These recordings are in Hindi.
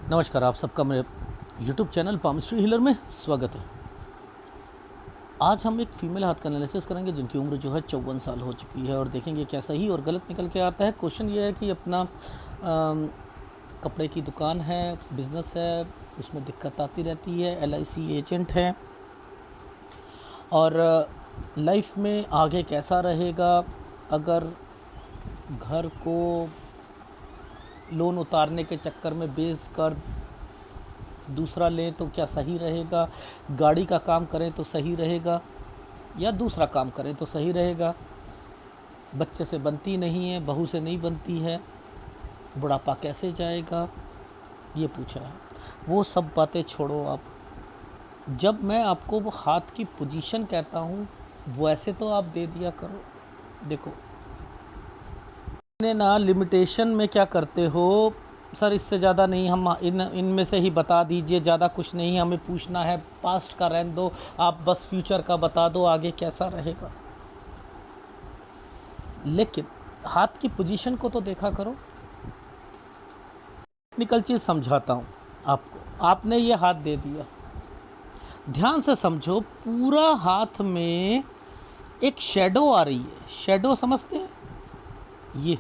नमस्कार, आप सबका मेरे यूट्यूब चैनल पामिस्ट्री हीलर में स्वागत है। आज हम एक फ़ीमेल हाथ का एनालिसिस करेंगे जिनकी उम्र जो है 54 साल हो चुकी है और देखेंगे क्या सही और गलत निकल के आता है। क्वेश्चन ये है कि अपना कपड़े की दुकान है, बिज़नेस है, उसमें दिक्कत आती रहती है, LIC एजेंट है और लाइफ में आगे कैसा रहेगा अगर घर को लोन उतारने के चक्कर में बेच कर दूसरा लें तो क्या सही रहेगा, गाड़ी का काम करें तो सही रहेगा या दूसरा काम करें तो सही रहेगा, बच्चे से बनती नहीं है, बहू से नहीं बनती है, बुढ़ापा कैसे जाएगा, ये पूछा है। वो सब बातें छोड़ो आप। जब मैं आपको वो हाथ की पोजीशन कहता हूँ वैसे तो आप दे दिया करो। देखो ने ना लिमिटेशन में क्या करते हो सर, इससे ज़्यादा नहीं, हम इनमें से ही बता दीजिए, ज़्यादा कुछ नहीं हमें पूछना है, पास्ट का रहने दो, आप बस फ्यूचर का बता दो आगे कैसा रहेगा। लेकिन हाथ की पोजीशन को तो देखा करो। टेक्निकल चीज़ समझाता हूँ आपको। आपने ये हाथ दे दिया, ध्यान से समझो, पूरा हाथ में एक शेडो आ रही है। शेडो समझते हैं? ये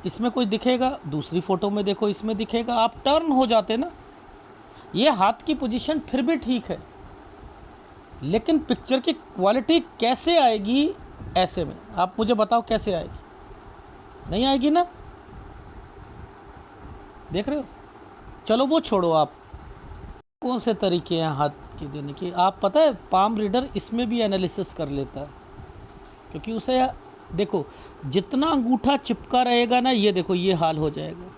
इसमें कोई दिखेगा, दूसरी फ़ोटो में देखो इसमें दिखेगा, आप टर्न हो जाते ना। ये हाथ की पोजीशन फिर भी ठीक है, लेकिन पिक्चर की क्वालिटी कैसे आएगी ऐसे में? आप मुझे बताओ कैसे आएगी? नहीं आएगी ना, देख रहे हो? चलो वो छोड़ो, आप कौन से तरीके हैं हाथ की देने के? आप पता है पाम रीडर इसमें भी एनालिसिस कर लेता है, क्योंकि उसे देखो जितना अंगूठा चिपका रहेगा ना, ये देखो ये हाल हो जाएगा।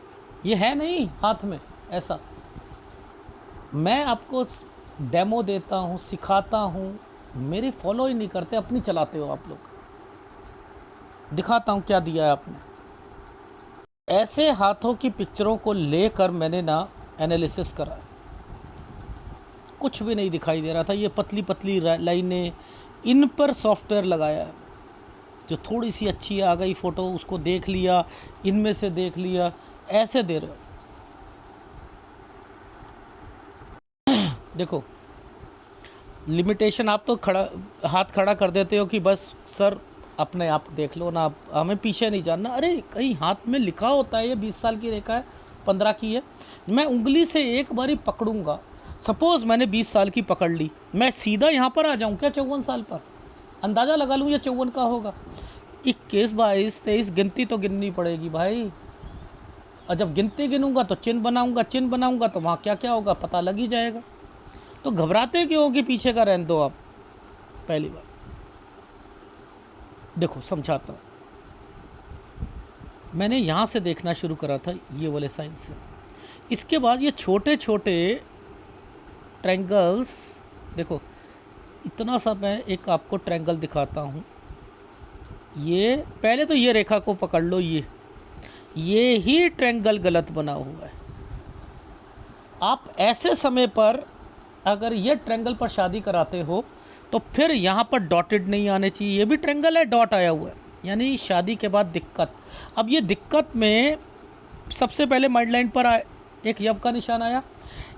ये है नहीं हाथ में ऐसा। मैं आपको डेमो देता हूँ, सिखाता हूँ, मेरी फॉलो ही नहीं करते, अपनी चलाते हो आप लोग। दिखाता हूँ क्या दिया है आपने। ऐसे हाथों की पिक्चरों को लेकर मैंने ना एनालिसिस करा, कुछ भी नहीं दिखाई दे रहा था। ये पतली पतली लाइनें, इन पर सॉफ्टवेयर लगाया है, जो थोड़ी सी अच्छी आ गई फ़ोटो उसको देख लिया, इनमें से देख लिया, ऐसे दे रहे हो। देखो लिमिटेशन, आप तो खड़ा हाथ खड़ा कर देते हो कि बस सर अपने आप देख लो ना, आप हमें पीछे नहीं जानना। अरे कहीं हाथ में लिखा होता है ये 20 साल की रेखा है, 15 की है, मैं उंगली से एक बारी पकड़ूंगा, सपोज़ मैंने 20 साल की पकड़ ली, मैं सीधा यहाँ पर आ जाऊँ क्या 54 साल पर? अंदाज़ा लगा लूँ ये 54 का होगा। 21, 22, 23 गिनती तो गिननी पड़ेगी भाई, और जब गिनती गिनूंगा तो चिन्ह बनाऊंगा तो वहाँ क्या क्या होगा पता लग ही जाएगा। तो घबराते क्यों हो कि पीछे का रहने दो आप। पहली बात देखो समझाता हूँ, मैंने यहाँ से देखना शुरू करा था ये वाले साइन से। इसके बाद ये छोटे छोटे ट्रायंगल्स, देखो इतना सा, मैं एक आपको ट्रायंगल दिखाता हूँ। ये पहले तो ये रेखा को पकड़ लो, ये ही ट्रायंगल गलत बना हुआ है। आप ऐसे समय पर अगर ये ट्रायंगल पर शादी कराते हो तो फिर यहाँ पर डॉटेड नहीं आने चाहिए। ये भी ट्रायंगल है, डॉट आया हुआ है, यानी शादी के बाद दिक्कत। अब ये दिक्कत में सबसे पहले माइंड लाइन पर एक यव का निशान आया,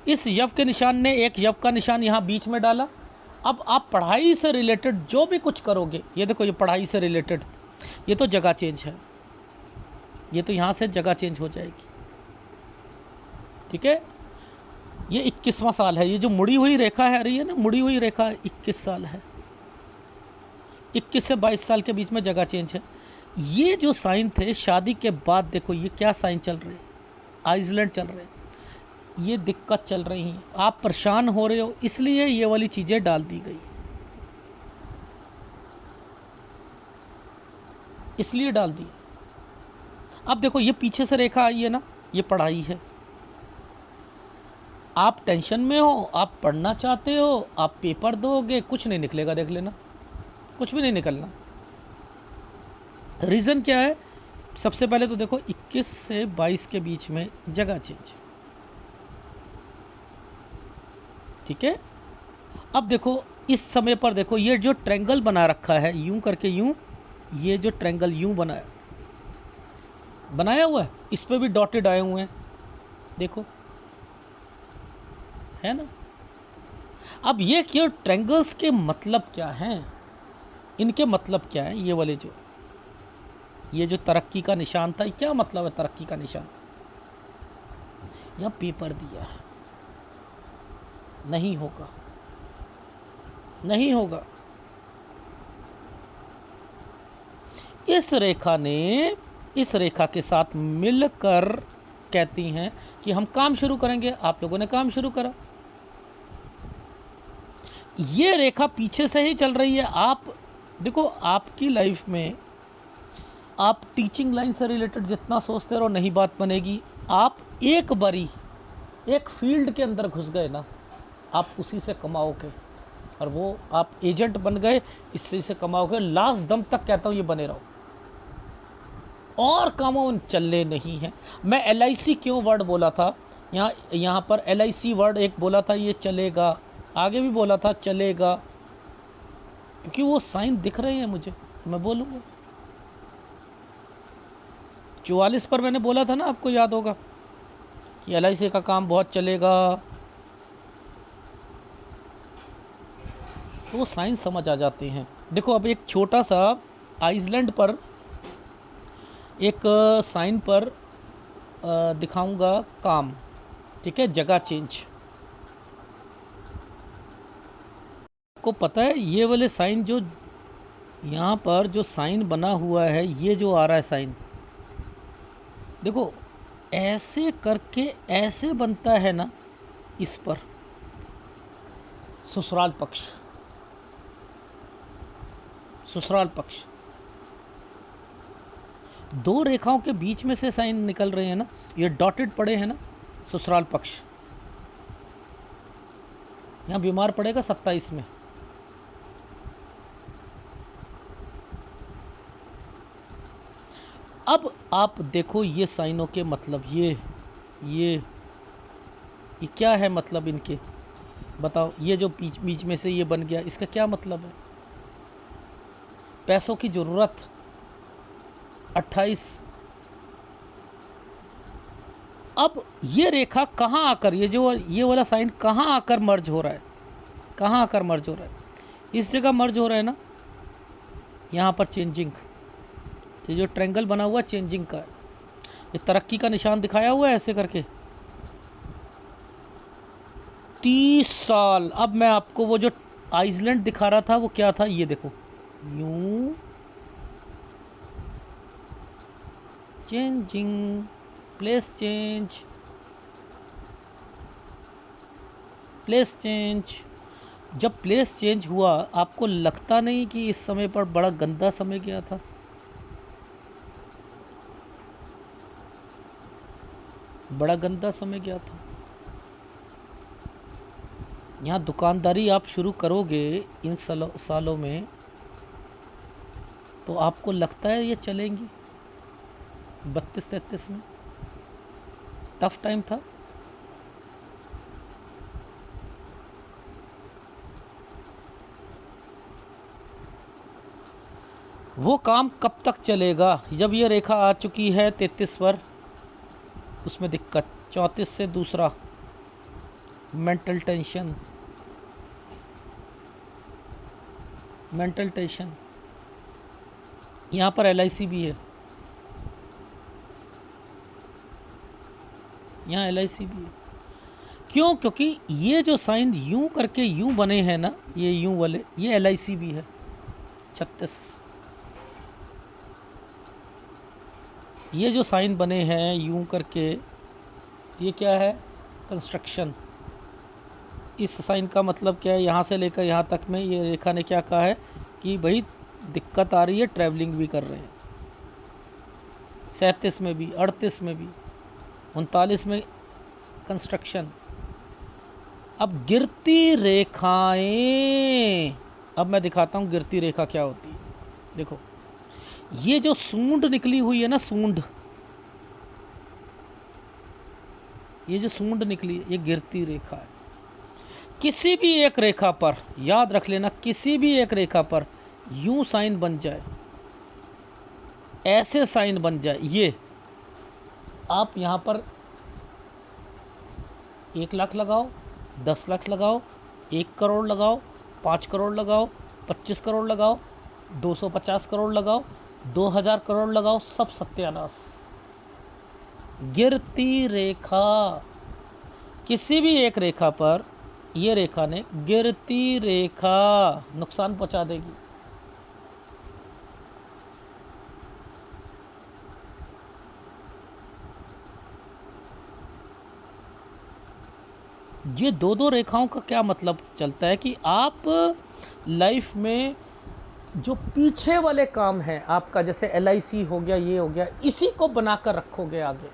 इस यव के निशान ने एक यव का निशान यहाँ बीच में डाला। अब आप पढ़ाई से रिलेटेड जो भी कुछ करोगे, ये देखो ये पढ़ाई से रिलेटेड, ये तो जगह चेंज है, ये तो यहाँ से जगह चेंज हो जाएगी, ठीक है। ये 21वां साल है, ये जो मुड़ी हुई रेखा है, रही है ना मुड़ी हुई रेखा, 21 साल है, 21 से 22 साल के बीच में जगह चेंज है। ये जो साइन थे शादी के बाद, देखो ये क्या साइन चल रहे हैं, आइसलैंड चल रहे हैं, ये दिक्कत चल रही हैं, आप परेशान हो रहे हो, इसलिए ये वाली चीज़ें डाल दी गई, इसलिए डाल दी। अब देखो ये पीछे से रेखा आई है ना, ये पढ़ाई है, आप टेंशन में हो, आप पढ़ना चाहते हो, आप पेपर दोगे, कुछ नहीं निकलेगा, देख लेना कुछ भी नहीं निकलना। रीज़न क्या है? सबसे पहले तो देखो 21 से 22 के बीच में जगह चेंज, ठीक है। अब देखो इस समय पर देखो ये जो ट्रायंगल बना रखा है यूं करके, यूं, ये जो ट्रायंगल यूं बनाया, बनाया हुआ है, इस पे भी डॉटेड आए हुए हैं, देखो, है ना। अब ये क्यों ट्रायंगल्स के मतलब क्या हैं, इनके मतलब क्या है, ये जो तरक्की का निशान था, क्या मतलब है तरक्की का निशान। यह पेपर दिया है, नहीं होगा, नहीं होगा। इस रेखा के साथ मिलकर कहती हैं कि हम काम शुरू करेंगे। आप लोगों ने काम शुरू करा, ये रेखा पीछे से ही चल रही है। आप देखो, आपकी लाइफ में आप टीचिंग लाइन से रिलेटेड जितना सोचते रहो नहीं बात बनेगी। आप एक बारी एक फील्ड के अंदर घुस गए ना, आप उसी से कमाओगे, और वो आप एजेंट बन गए, इससे से कमाओगे। लास्ट दम तक कहता हूँ ये बने रहो, और कामों में चलने नहीं है। मैं LIC क्यों वर्ड बोला था, यहाँ पर LIC वर्ड एक बोला था, ये चलेगा, आगे भी बोला था चलेगा, क्योंकि वो साइन दिख रहे हैं मुझे, तो मैं बोलूँगा। 44 पर मैंने बोला था ना, आपको याद होगा कि LIC का काम बहुत चलेगा, तो वो साइन समझ आ जाते हैं। देखो, अब एक छोटा सा आइसलैंड पर एक साइन पर दिखाऊंगा काम, ठीक है, जगह चेंज। आपको पता है ये वाले साइन जो यहाँ पर जो साइन बना हुआ है, ये जो आ रहा है साइन, देखो ऐसे करके ऐसे बनता है ना, इस पर ससुराल पक्ष, ससुराल पक्ष, दो रेखाओं के बीच में से साइन निकल रहे हैं ना, ये डॉटेड पड़े हैं ना, ससुराल पक्ष। यहाँ बीमार पड़ेगा 27 में। अब आप देखो ये साइनों के मतलब, ये क्या है मतलब इनके, बताओ। ये जो बीच बीच में से ये बन गया, इसका क्या मतलब है। पैसों की ज़रूरत 28। अब ये रेखा कहाँ आकर, ये वाला साइन कहाँ आकर मर्ज हो रहा है, कहाँ आकर मर्ज हो रहा है, इस जगह मर्ज हो रहा है ना, यहाँ पर चेंजिंग। ये जो ट्रायंगल बना हुआ चेंजिंग का है, ये तरक्की का निशान दिखाया हुआ है ऐसे करके। 30 साल। अब मैं आपको वो जो आइसलैंड दिखा रहा था वो क्या था, ये देखो, यूं changing, place change, place change. जब प्लेस चेंज हुआ, आपको लगता नहीं कि इस समय पर बड़ा गंदा समय गया था। बड़ा गंदा समय गया था। यहाँ दुकानदारी आप शुरू करोगे इन सालों में, तो आपको लगता है ये चलेंगी। 32-33 में टफ टाइम था। वो काम कब तक चलेगा, जब ये रेखा आ चुकी है 33 पर, उसमें दिक्कत। 34 से दूसरा मेंटल टेंशन, मेंटल टेंशन। यहाँ पर LIC भी है, यहाँ LIC भी है। क्यों, क्योंकि ये जो साइन यूं करके यूं बने हैं ना, ये यूं वाले, ये LIC भी है 36। ये जो साइन बने हैं यूं करके, ये क्या है, कंस्ट्रक्शन। इस साइन का मतलब क्या है, यहाँ से लेकर यहाँ तक में ये रेखा ने क्या कहा है कि भाई दिक्कत आ रही है, ट्रैवलिंग भी कर रहे हैं। 37 में भी, 38 में भी, 39 में कंस्ट्रक्शन। अब गिरती रेखाएं, अब मैं दिखाता हूँ गिरती रेखा क्या होती है। देखो, ये जो सूंड निकली हुई है ना, सूंड, ये जो सूंड निकली है, ये गिरती रेखा है। किसी भी एक रेखा पर, याद रख लेना, किसी भी एक रेखा पर यूं साइन बन जाए, ऐसे साइन बन जाए, आप यहाँ पर 1 लाख लगाओ, 10 लाख लगाओ, 1 करोड़ लगाओ, 5 करोड़ लगाओ, 25 करोड़ लगाओ, 250 करोड़ लगाओ, 2000 करोड़ लगाओ, सब सत्यानाश। गिरती रेखा, किसी भी एक रेखा पर ये रेखा ने, गिरती रेखा नुकसान पहुंचा देगी। ये दो रेखाओं का क्या मतलब चलता है कि आप लाइफ में जो पीछे वाले काम हैं आपका, जैसे LIC हो गया, ये हो गया, इसी को बनाकर रखोगे आगे।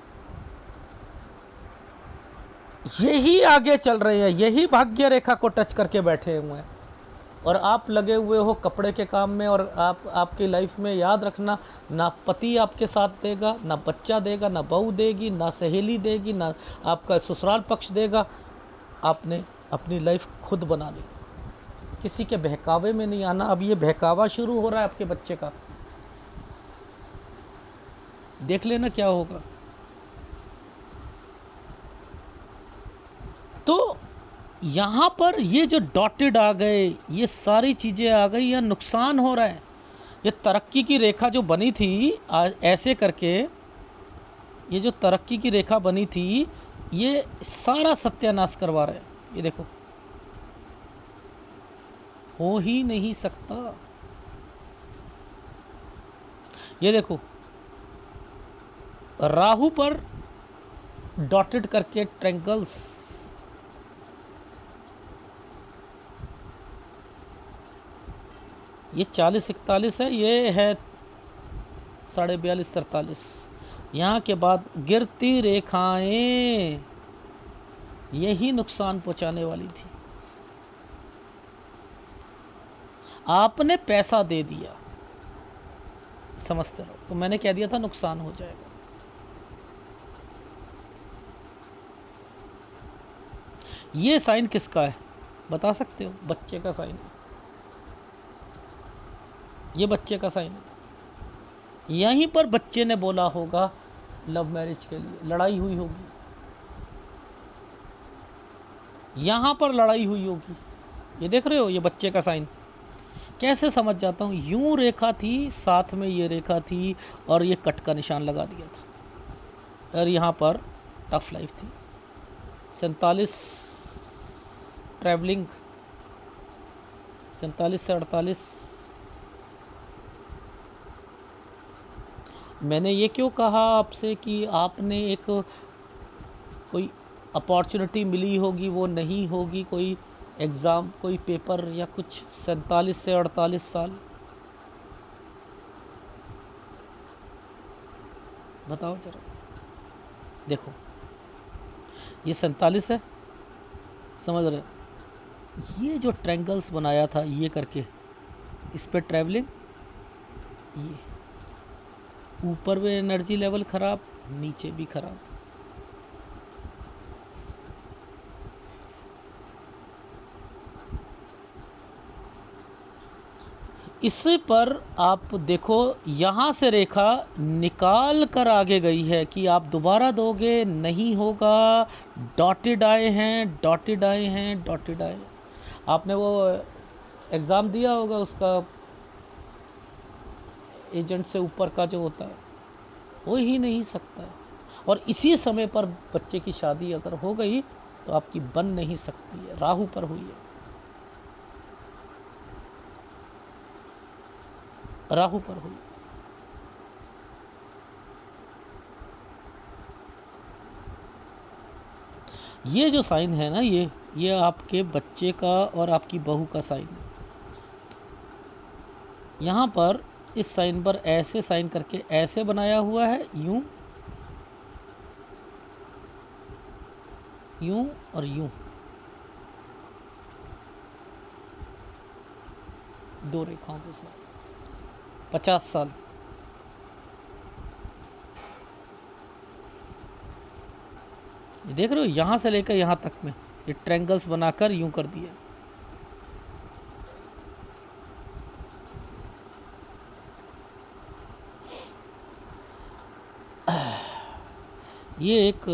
यही आगे चल रहे हैं, यही भाग्य रेखा को टच करके बैठे हुए हैं, और आप लगे हुए हो कपड़े के काम में। और आपकी लाइफ में याद रखना, ना पति आपके साथ देगा, ना बच्चा देगा, ना बहू देगी, ना सहेली देगी, ना आपका ससुराल पक्ष देगा। आपने अपनी लाइफ खुद बना ली, किसी के बहकावे में नहीं आना। अब ये बहकावा शुरू हो रहा है आपके बच्चे का, देख लेना क्या होगा। तो यहाँ पर ये जो डॉटेड आ गए, ये सारी चीज़ें आ गई, यह नुकसान हो रहा है। ये तरक्की की रेखा जो बनी थी ऐसे करके, ये जो तरक्की की रेखा बनी थी, ये सारा सत्यानाश करवा रहे हैं। ये देखो, हो ही नहीं सकता। ये देखो, राहु पर डॉटेड करके ट्रैंगल्स, ये 40-41 है, ये है 42.5-43। यहाँ के बाद गिरती रेखाएं यही नुकसान पहुंचाने वाली थी। आपने पैसा दे दिया, समझते रहो, तो मैंने कह दिया था नुकसान हो जाएगा। ये साइन किसका है बता सकते हो? बच्चे का साइन है, ये बच्चे का साइन है। यहीं पर बच्चे ने बोला होगा लव मैरिज के लिए, लड़ाई हुई होगी, यहाँ पर लड़ाई हुई होगी। ये देख रहे हो, ये बच्चे का साइन। कैसे समझ जाता हूँ? यूं रेखा थी, साथ में ये रेखा थी, और ये कट का निशान लगा दिया था, और यहाँ पर टफ लाइफ थी। 47 ट्रैवलिंग, 47 से 48। मैंने ये क्यों कहा आपसे कि आपने एक कोई अपॉर्चुनिटी मिली होगी, वो नहीं होगी, कोई एग्ज़ाम, कोई पेपर या कुछ। 47 से 48 साल, बताओ जरा। देखो, ये 47 है, समझ रहे? ये जो ट्रायंगल्स बनाया था ये करके, इस पे ट्रैवलिंग, ये ऊपर भी एनर्जी लेवल ख़राब, नीचे भी ख़राब। इसी पर आप देखो, यहाँ से रेखा निकाल कर आगे गई है कि आप दोबारा दोगे, नहीं होगा। डॉटेड आए हैं, डॉटेड आए हैं, डॉटेड आए। आपने वो एग्ज़ाम दिया होगा, उसका एजेंट से ऊपर का जो होता है, हो ही नहीं सकता है। और इसी समय पर बच्चे की शादी अगर हो गई तो आपकी बन नहीं सकती है, राहु पर हुई है, राहु पर हुई। ये जो साइन है ना, ये आपके बच्चे का और आपकी बहू का साइन है। यहाँ पर इस साइन पर ऐसे साइन करके ऐसे बनाया हुआ है, यूं, यूं और यूं, दो रेखाओं के साथ। 50 साल। ये देख रहे हो, यहाँ से लेकर यहाँ तक में ये ट्रायंगल्स बनाकर यूं कर दिया। ये एक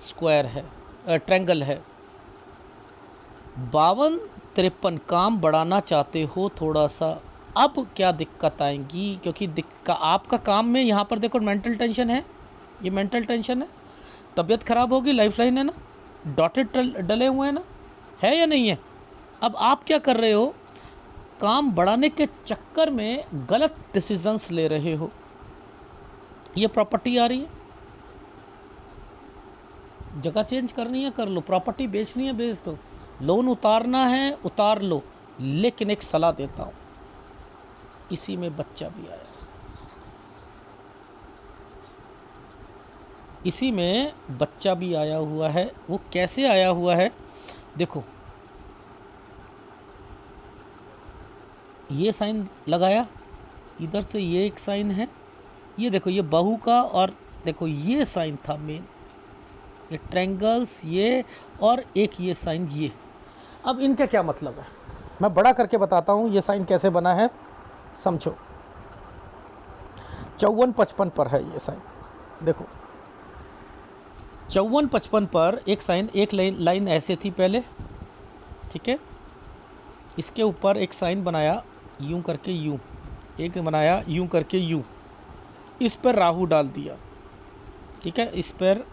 स्क्वायर है, ट्रायंगल है। 52-53 काम बढ़ाना चाहते हो थोड़ा सा, अब क्या दिक्कत आएंगी? क्योंकि आपका काम में यहाँ पर देखो मेंटल टेंशन है, ये मेंटल टेंशन है, तबीयत खराब होगी, लाइफ लाइन है ना, डॉटेड डले हुए हैं ना, है या नहीं है? अब आप क्या कर रहे हो? काम बढ़ाने के चक्कर में गलत डिसीजंस ले रहे हो। ये प्रॉपर्टी आ रही है, जगह चेंज करनी है कर लो, प्रॉपर्टी बेचनी है बेच दो, लोन उतारना है उतार लो। लेकिन एक सलाह देता हूँ, इसी में बच्चा भी आया, इसी में बच्चा भी आया हुआ है। वो कैसे आया हुआ है? देखो, ये साइन लगाया, इधर से ये एक साइन है, ये देखो ये बहू का, और देखो ये साइन था मेन, ये ट्रायंगल्स ये, और एक ये साइन ये। अब इनका क्या मतलब है, मैं बड़ा करके बताता हूँ ये साइन कैसे बना है, समझो। 54-55 पर है ये साइन, देखो 54-55 पर एक साइन, एक लाइन ऐसे थी पहले, ठीक है, इसके ऊपर एक साइन बनाया यूं करके, यूं एक बनाया यूं करके, यूं, इस पर राहु डाल दिया, ठीक है, इस पर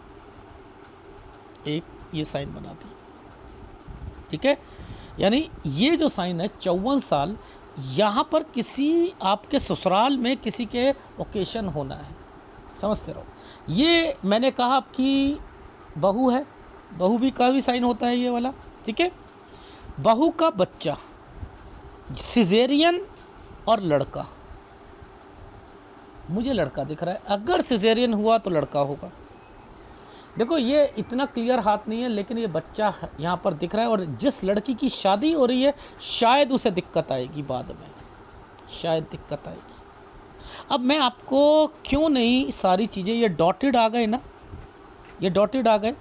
एक ये साइन बना दी, ठीक है। यानी ये जो साइन है 54 साल, यहाँ पर किसी आपके ससुराल में किसी के ओकेशन होना है, समझते रहो। ये मैंने कहा आपकी बहू है, बहू भी का भी साइन होता है ये वाला, ठीक है। बहू का बच्चा सिजेरियन और लड़का, मुझे लड़का दिख रहा है, अगर सिजेरियन हुआ तो लड़का होगा। देखो ये इतना क्लियर हाथ नहीं है, लेकिन ये बच्चा यहाँ पर दिख रहा है, और जिस लड़की की शादी हो रही है शायद उसे दिक्कत आएगी बाद में, शायद दिक्कत आएगी। अब मैं आपको क्यों नहीं सारी चीज़ें, ये डॉटेड आ गए ना, ये डॉटेड आ गए।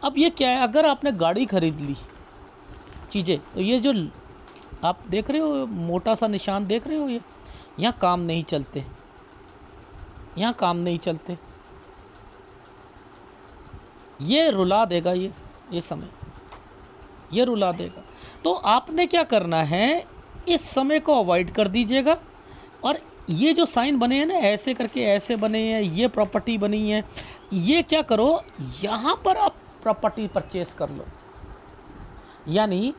अब ये क्या है, अगर आपने गाड़ी खरीद ली चीज़ें, तो ये जो आप देख रहे हो मोटा सा निशान देख रहे हो, ये यहाँ काम नहीं चलते, यहाँ काम नहीं चलते, ये रुला देगा, ये समय ये रुला देगा। तो आपने क्या करना है, इस समय को अवॉइड कर दीजिएगा, और ये जो साइन बने हैं ना, ऐसे करके ऐसे बने हैं, ये प्रॉपर्टी बनी है, ये क्या करो, यहाँ पर आप प्रॉपर्टी परचेस कर लो। यानी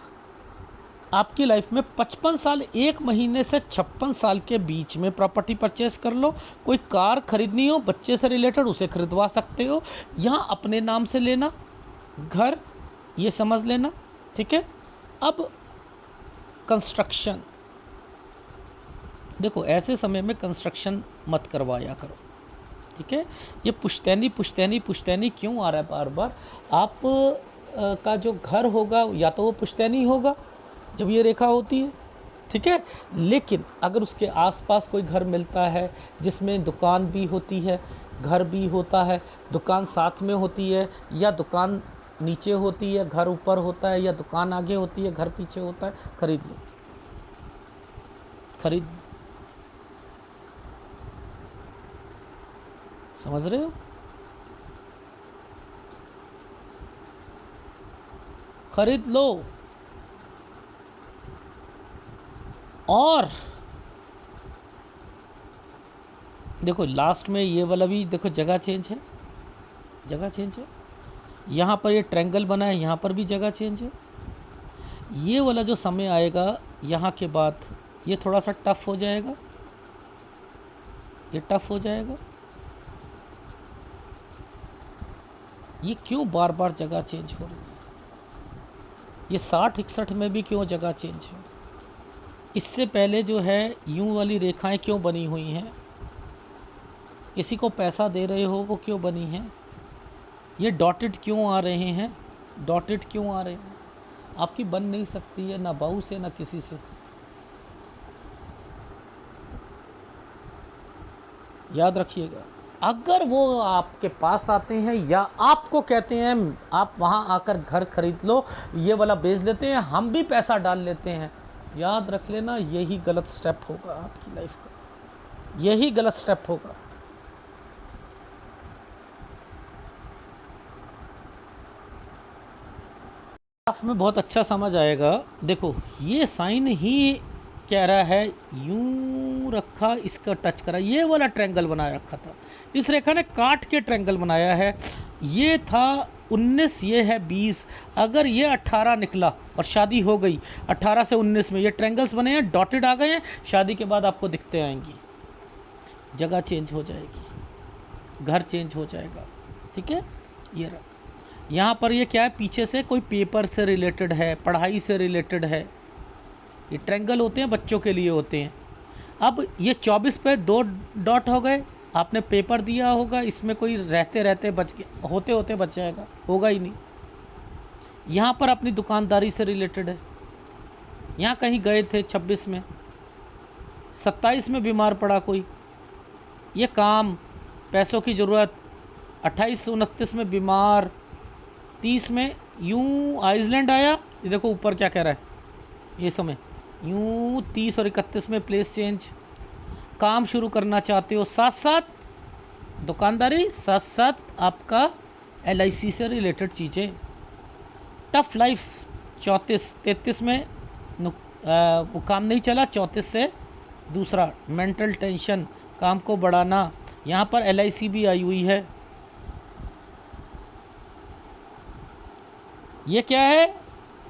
आपकी लाइफ में 55 साल 1 महीने से 56 साल के बीच में प्रॉपर्टी परचेस कर लो। कोई कार खरीदनी हो बच्चे से रिलेटेड, उसे खरीदवा सकते हो, यहाँ अपने नाम से लेना, घर ये समझ लेना, ठीक है। अब कंस्ट्रक्शन, देखो ऐसे समय में कंस्ट्रक्शन मत करवाया करो, ठीक है। ये पुश्तैनी पुश्तैनी पुश्तैनी क्यों आ रहा है बार बार? आप का जो घर होगा या तो वो पुश्तैनी होगा जब ये रेखा होती है, ठीक है। लेकिन अगर उसके आसपास कोई घर मिलता है जिसमें दुकान भी होती है, घर भी होता है, दुकान साथ में होती है, या दुकान नीचे होती है घर ऊपर होता है, या दुकान आगे होती है घर पीछे होता है, खरीद लो, खरीद लो, समझ रहे हो? खरीद लो। और देखो लास्ट में ये वाला भी देखो, जगह चेंज है, जगह चेंज है, यहाँ पर ये ट्रायंगल बना है, यहाँ पर भी जगह चेंज है। ये वाला जो समय आएगा यहाँ के बाद, ये थोड़ा सा टफ हो जाएगा, ये टफ हो जाएगा। ये क्यों बार बार जगह चेंज हो रही है? ये 60-61 में भी क्यों जगह चेंज है? इससे पहले जो है यूं वाली रेखाएं क्यों बनी हुई हैं? किसी को पैसा दे रहे हो वो क्यों बनी हैं? ये डॉटेड क्यों आ रहे हैं? डॉटेड क्यों आ रहे हैं? आपकी बन नहीं सकती है, ना बहू से ना किसी से, याद रखिएगा। अगर वो आपके पास आते हैं या आपको कहते हैं आप वहाँ आकर घर खरीद लो, ये वाला बेच देते हैं, हम भी पैसा डाल लेते हैं, याद रख लेना यही गलत स्टेप होगा आपकी लाइफ का, यही गलत स्टेप होगा। ग्राफ में बहुत अच्छा समझ आएगा। देखो ये साइन ही कह रहा है यूं रखा, इसका टच करा, ये वाला ट्रायंगल बना रखा था, इस रेखा ने काट के ट्रायंगल बनाया है। ये था 19, ये है 20। अगर ये 18 निकला और शादी हो गई 18 से 19 में, ये ट्रायंगल्स बने हैं, डॉटेड आ गए हैं, शादी के बाद आपको दिखते आएंगी, जगह चेंज हो जाएगी, घर चेंज हो जाएगा। ठीक है, ये रहा। यहाँ पर ये क्या है, पीछे से कोई पेपर से रिलेटेड है, पढ़ाई से रिलेटेड है। ये ट्रायंगल होते हैं, बच्चों के लिए होते हैं। अब ये 24 पे 2 डॉट हो गए, आपने पेपर दिया होगा, इसमें कोई रहते रहते बच गया, होते होते बच जाएगा, होगा ही नहीं। यहाँ पर अपनी दुकानदारी से रिलेटेड है, यहाँ कहीं गए थे 26 में, 27 में बीमार पड़ा कोई, ये काम, पैसों की ज़रूरत, 28 29 में बीमार, 30 में यूं आइसलैंड आया, ये देखो ऊपर क्या कह रहा है, ये समय यूं 30 और 31 में प्लेस चेंज, काम शुरू करना चाहते हो, साथ साथ दुकानदारी, साथ साथ आपका LIC से रिलेटेड चीज़ें। टफ लाइफ 34 33 में वो काम नहीं चला, 34 से दूसरा मेंटल टेंशन, काम को बढ़ाना, यहाँ पर LIC भी आई हुई है। ये क्या है,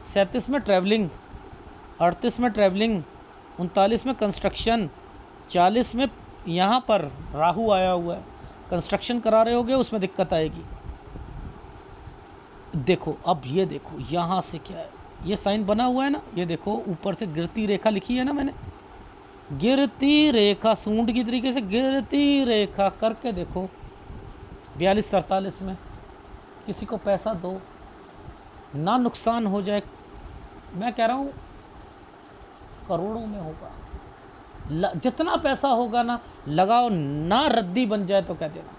37 में ट्रैवलिंग, 38 में ट्रैवलिंग, 39 में कंस्ट्रक्शन, 40 में यहाँ पर राहु आया हुआ है, कंस्ट्रक्शन करा रहे होगे, उसमें दिक्कत आएगी। देखो अब ये देखो यहाँ से क्या है, ये साइन बना हुआ है ना, ये देखो ऊपर से गिरती रेखा लिखी है ना मैंने, गिरती रेखा, सूंड की तरीके से गिरती रेखा करके देखो। 42 43 में किसी को पैसा दो, ना नुकसान हो जाए, मैं कह रहा हूँ करोड़ों में होगा, जितना पैसा होगा ना लगाओ, ना रद्दी बन जाए तो कह देना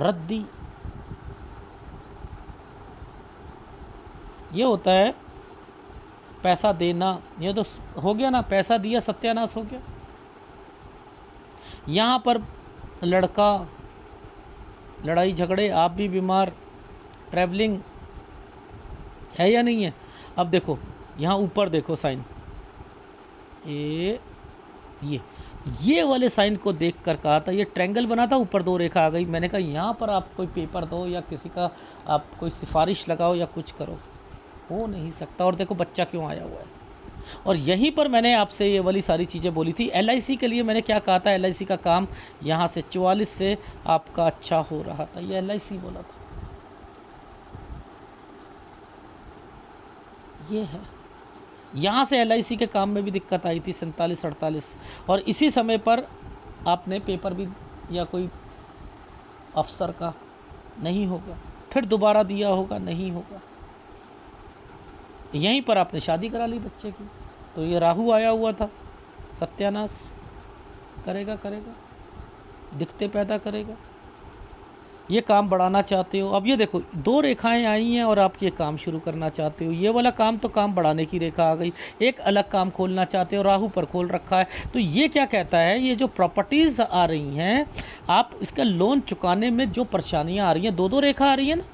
रद्दी। ये होता है पैसा देना, ये तो हो गया ना, पैसा दिया सत्यानाश हो गया। यहाँ पर लड़का, लड़ाई झगड़े, आप भी बीमार, ट्रैवलिंग है या नहीं है। अब देखो यहाँ ऊपर देखो साइन, ये वाले साइन को देख कर कहा था, ये ट्रायंगल बना था, ऊपर 2 रेखा आ गई, मैंने कहा यहाँ पर आप कोई पेपर दो या किसी का आप कोई सिफारिश लगाओ या कुछ करो, हो नहीं सकता। और देखो बच्चा क्यों आया हुआ है। और यहीं पर मैंने आपसे ये वाली सारी चीज़ें बोली थी। LIC के लिए मैंने क्या कहा था, LIC का काम यहाँ से 44 से आपका अच्छा हो रहा था, ये LIC बोला था। ये है, यहाँ से LIC के काम में भी दिक्कत आई थी 47 48, और इसी समय पर आपने पेपर भी या कोई अफसर का नहीं होगा, फिर दोबारा दिया होगा, नहीं होगा। यहीं पर आपने शादी करा ली बच्चे की, तो ये राहु आया हुआ था, सत्यानाश करेगा, दिक्कतें पैदा करेगा। ये काम बढ़ाना चाहते हो, अब ये देखो 2 रेखाएं आई हैं और आप ये काम शुरू करना चाहते हो, ये वाला काम तो काम बढ़ाने की रेखा आ गई, एक अलग काम खोलना चाहते हो, राहु पर खोल रखा है। तो ये क्या कहता है, ये जो प्रॉपर्टीज़ आ रही हैं, आप इसका लोन चुकाने में जो परेशानियाँ आ रही हैं, 2 रेखा आ रही है ना,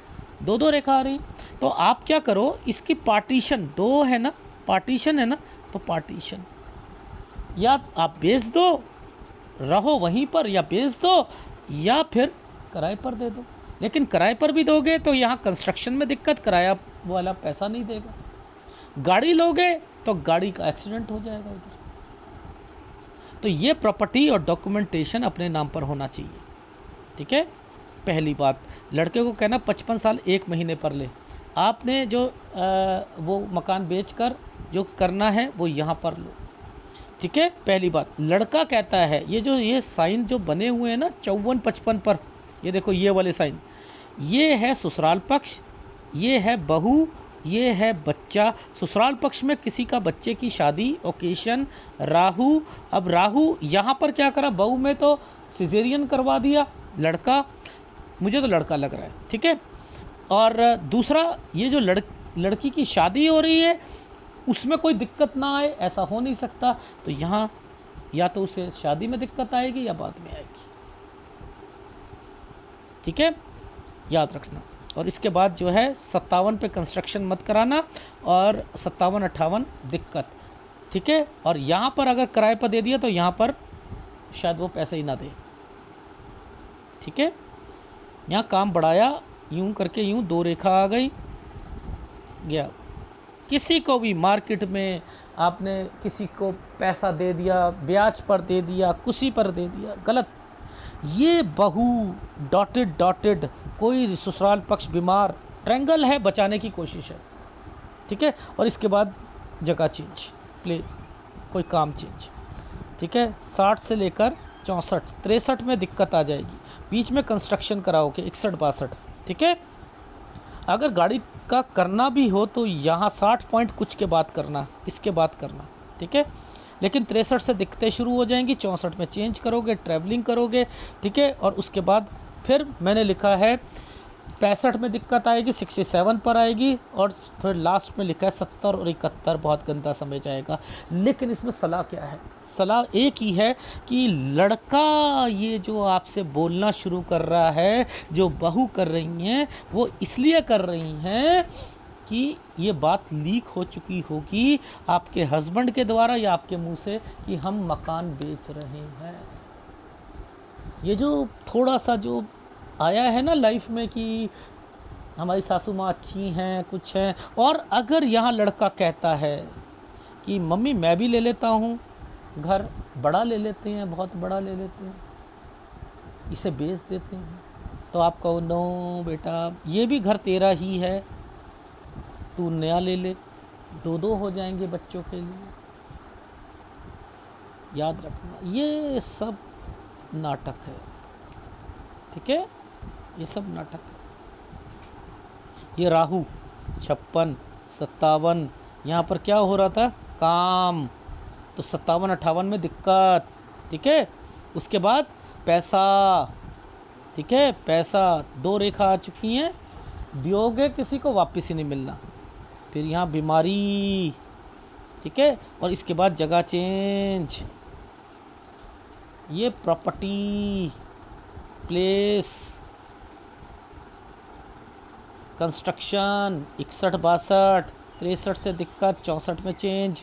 2 रेखा आ रही, तो आप क्या करो, इसकी पार्टीशन 2 है ना, पार्टीशन है ना, तो पार्टीशन या आप बेच दो, रहो वहीं पर, या बेच दो या फिर किराए पर दे दो। लेकिन किराए पर भी दोगे तो यहाँ कंस्ट्रक्शन में दिक्कत, किराया वाला पैसा नहीं देगा। गाड़ी लोगे तो गाड़ी का एक्सीडेंट हो जाएगा इधर। तो ये प्रॉपर्टी और डॉक्यूमेंटेशन अपने नाम पर होना चाहिए। ठीक है, पहली बात। लड़के को कहना 55 साल 1 महीने पर ले, आपने जो वो मकान बेचकर जो करना है वो यहाँ पर लो। ठीक है, पहली बात। लड़का कहता है, ये साइन जो बने हुए हैं ना 54 55 पर, ये देखो ये वाले साइन, ये है ससुराल पक्ष, ये है बहू, ये है बच्चा। ससुराल पक्ष में किसी का बच्चे की शादी, ओकेशन, राहु। अब राहु यहाँ पर क्या करा, बहू में तो सिजेरियन करवा दिया लड़का, मुझे तो लड़का लग रहा है। ठीक है, और दूसरा ये जो लड़की की शादी हो रही है उसमें कोई दिक्कत ना आए, ऐसा हो नहीं सकता। तो यहाँ या तो उसे शादी में दिक्कत आएगी या बाद में आएगी। ठीक है, याद रखना। और इसके बाद जो है 57 पे कंस्ट्रक्शन मत कराना, और 57-58 दिक्कत, ठीक है। और यहाँ पर अगर किराए पर दे दिया तो यहाँ पर शायद वो पैसे ही ना दे, ठीक है। यहाँ काम बढ़ाया, यूं करके यूं 2 रेखा आ गई, गया। किसी को भी मार्केट में आपने किसी को पैसा दे दिया, ब्याज पर दे दिया, कुछ पर दे दिया, गलत। ये बहू डॉटेड डॉटेड, कोई ससुराल पक्ष बीमार, ट्रायंगल है, बचाने की कोशिश है, ठीक है। और इसके बाद जगह चेंज, प्ले कोई काम चेंज, ठीक है। 60 से लेकर 64, 63 में दिक्कत आ जाएगी, बीच में कंस्ट्रक्शन कराओगे 61-62, ठीक है। अगर गाड़ी का करना भी हो तो यहाँ 60 पॉइंट कुछ के बाद करना, इसके बाद करना, ठीक है। लेकिन 63 से दिक्कतें शुरू हो जाएंगी, 64 में चेंज करोगे, ट्रैवलिंग करोगे, ठीक है। और उसके बाद फिर मैंने लिखा है 65 में दिक्कत आएगी, 67 पर आएगी, और फिर लास्ट में लिखा है 70 और 71, बहुत गंदा समय जाएगा। लेकिन इसमें सलाह क्या है? सलाह एक ही है कि लड़का ये जो आपसे बोलना शुरू कर रहा है, जो बहू कर रही हैं, वो इसलिए कर रही हैं कि ये बात लीक हो चुकी होगी आपके हस्बैंड के द्वारा या आपके मुंह से कि हम मकान बेच रहे हैं। ये जो थोड़ा सा जो आया है ना लाइफ में कि हमारी सासू माँ अच्छी हैं, कुछ हैं, और अगर यहाँ लड़का कहता है कि मम्मी मैं भी ले लेता हूँ घर, बड़ा ले लेते हैं, बहुत बड़ा ले लेते हैं, इसे बेच देते हैं, तो आप कहो नो बेटा ये भी घर तेरा ही है, तू नया ले ले, 2-2 हो जाएंगे बच्चों के लिए। याद रखना ये सब नाटक है, ठीक है, ये सब नाटक है। ये राहु 56-57, यहाँ पर क्या हो रहा था? काम, तो 57-58 में दिक्कत, ठीक है। उसके बाद पैसा, ठीक है, पैसा 2 रेखा आ चुकी हैं, दियोगे किसी को वापस ही नहीं मिलना। फिर यहाँ बीमारी, ठीक है। और इसके बाद जगह चेंज, ये प्रॉपर्टी, प्लेस, कंस्ट्रक्शन, 61-62, 63 से दिक्कत, 64 में चेंज,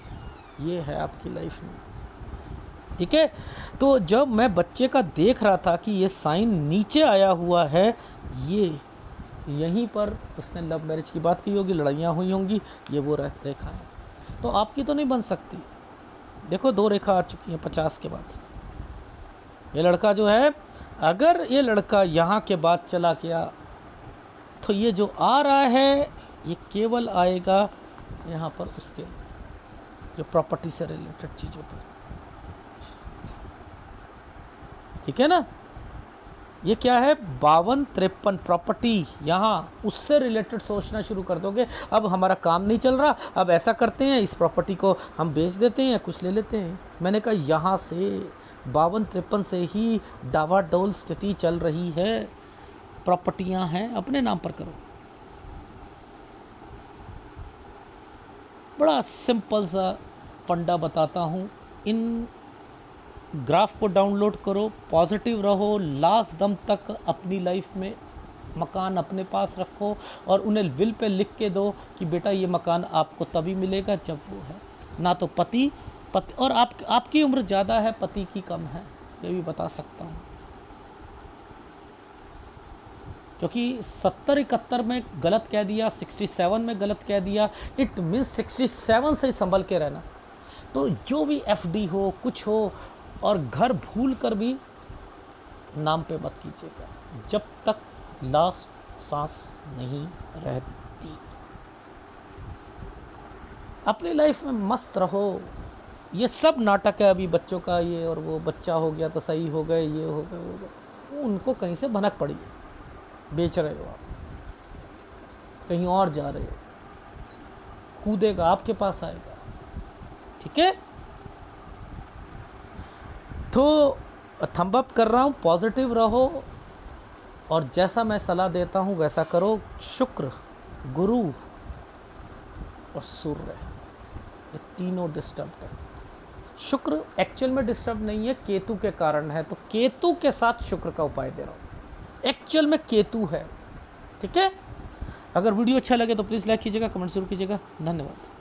ये है आपकी लाइफ में, ठीक है। तो जब मैं बच्चे का देख रहा था कि ये साइन नीचे आया हुआ है, ये यहीं पर उसने लव मैरिज की बात की होगी, लड़ाइयाँ हुई होंगी, ये वो रेखा है, तो आपकी तो नहीं बन सकती। देखो 2 रेखा आ चुकी हैं 50 के बाद। ये लड़का जो है, अगर ये लड़का यहाँ के बाद चला गया तो ये जो आ रहा है ये केवल आएगा यहाँ पर उसके जो प्रॉपर्टी से रिलेटेड चीज़ों पर, ठीक है ना। ये क्या है? 52-53 प्रॉपर्टी, यहाँ उससे रिलेटेड सोचना शुरू कर दोगे। अब हमारा काम नहीं चल रहा, अब ऐसा करते हैं इस प्रॉपर्टी को हम बेच देते हैं, कुछ ले लेते हैं। मैंने कहा यहाँ से 52-53 से ही डावाडोल स्थिति चल रही है, प्रॉपर्टियाँ हैं, अपने नाम पर करो। बड़ा सिंपल सा फंडा बताता हूँ, इन ग्राफ को डाउनलोड करो, पॉजिटिव रहो, लास्ट दम तक अपनी लाइफ में मकान अपने पास रखो, और उन्हें विल पे लिख के दो कि बेटा ये मकान आपको तभी मिलेगा जब वो है। ना तो पति और आपकी उम्र ज़्यादा है, पति की कम है, ये भी बता सकता हूँ, क्योंकि 70-71 में गलत कह दिया, 67 में गलत कह दिया, इट मीन्स 67 से संभल के रहना। तो जो भी एफडी हो, कुछ हो, और घर भूल कर भी नाम पे मत कीजिएगा जब तक लास्ट सांस नहीं रहती। अपनी लाइफ में मस्त रहो। ये सब नाटक है अभी बच्चों का, ये और वो, बच्चा हो गया तो सही हो गए, ये हो गए, वो गए, उनको कहीं से भनक पड़ी है, बेच रहे हो आप, कहीं और जा रहे हो, कूदेगा आपके पास आएगा, ठीक है। तो थंब अप कर रहा हूँ, पॉजिटिव रहो, और जैसा मैं सलाह देता हूँ वैसा करो। शुक्र, गुरु और सूर्य, ये तीनों डिस्टर्ब है। शुक्र एक्चुअल में डिस्टर्ब नहीं है, केतु के कारण है, तो केतु के साथ शुक्र का उपाय दे रहा हूँ। एक्चुअल में केतु है, ठीक है। अगर वीडियो अच्छा लगे तो प्लीज़ लाइक कीजिएगा, कमेंट जरूर कीजिएगा। धन्यवाद।